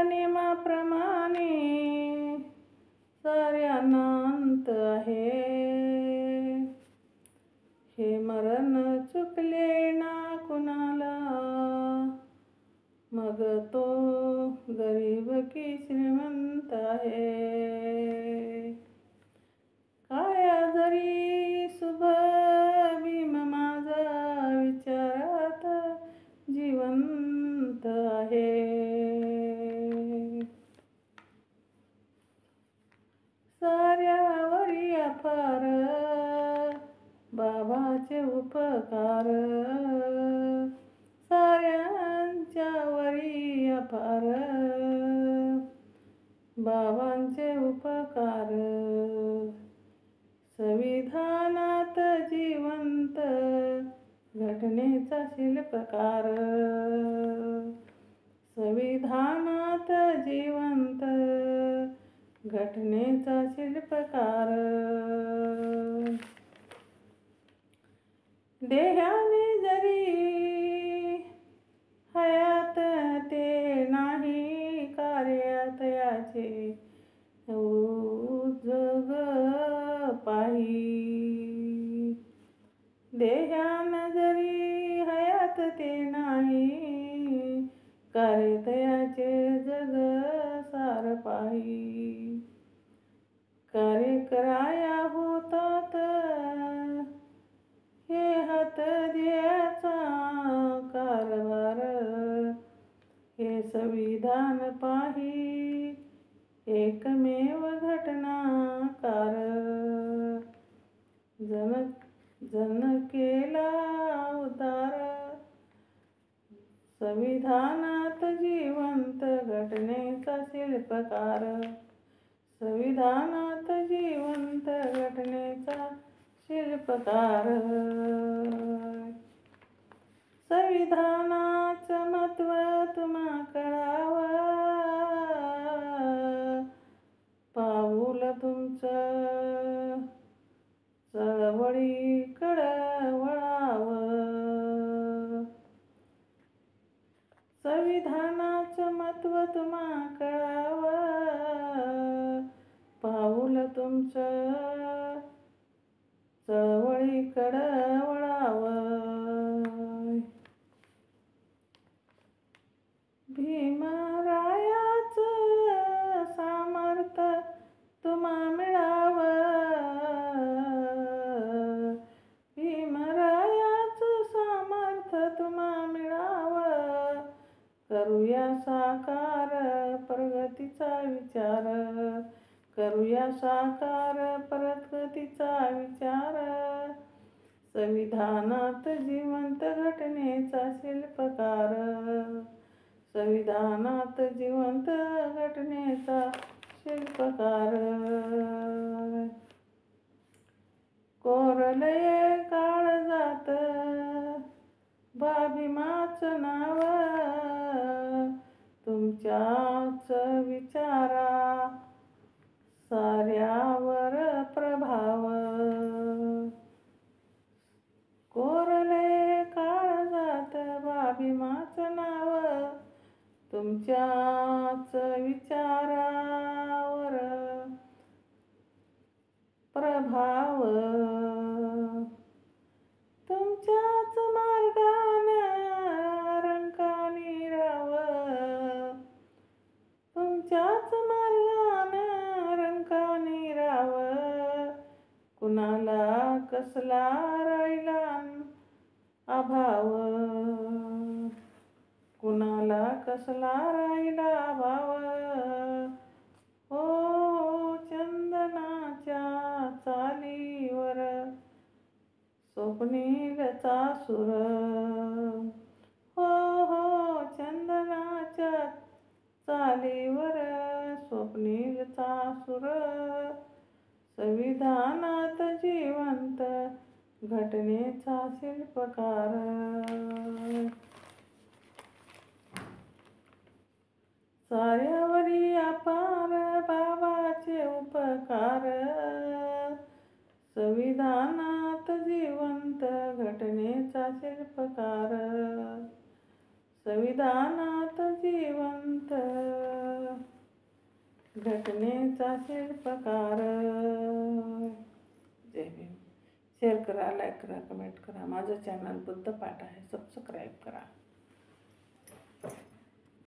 नियमाप्रमाणे साऱ्यांना अंत आहे. हे मरण चुकले ना कुणाला, मग तो गरीब की श्रीमंत आहे. काया जरी शुभ भीम माझा विचारात जिवंत आहे. साऱ्यावरी अपार बाबाचे उपकार, साऱ्यांच्या वरी अपार बाबांचे उपकार. संविधानात जिवंत घटनेचा शिल्पकार, संविधानात जिवंत घटनेचा शिल्पकार. देहाने जरी हयात ते नाही, कार्यात याचे उजग पाही. देहान जरी हयात ते नाही, कार्यात याचे जग सार पाही. कार्य कराया होतात हे हात द्याचा कारभार, हे संविधान पाही एकमेव घटनाकार. जन केला उद्धार, संविधानात जिवंत घटनेचा शिल्पकार, संविधानात जिवंत घटनेचा शिल्पकार. संविधानाचं महत्त्व तुम्हा कळावं, पाऊल तुमचं चळवळीकडं वळावं. संविधानाचं महत्त्व तुम्हा कळावं, पाऊल तुमचं चळवळीकडं वळावं. भीमरायाचं सामर्थ्य तुम्हा मिळावं, भीमरायाचं सामर्थ्य तुम्हा मिळावं. करूया साकार प्रगतीचा विचार, करूया साकार प्रगतीचा विचार. संविधानात जिवंत घटनेचा शिल्पकार, संविधानात जिवंत घटनेचा शिल्पकार. कोरलय काळजात भीमाचं नाव, तुमच्याच विचारा साऱ्यावर प्रभाव. कोरलय काळजात भीमाचं नाव, तुमच्याच विचारावर प्रभाव. तुमच्याच मार्गानं रंकानी राव, तुमच्याच मार्गानं रंकानी राव. कुणाला कसला राहिला अभाव, कुणाला कसला राहिला अभाव. हो चंदनाच्या चालीवर स्वप्नीलचा सूर, हो हो चंदनाच्या चालीवर स्वप्नीलचा सूर. संविधानात जिवंत घटनेचा शिल्पकार. साऱ्यावरी अपार बाबाचे उपकार, संविधानात जिवंत घटनेचा शिल्पकार, संविधानात जिवंत घटनेचा शिल्पकार. जय भीम. शेअर करा, लाईक करा, कमेंट करा. माझं चॅनल बुद्ध पाठ आहे, सबस्क्राईब करा.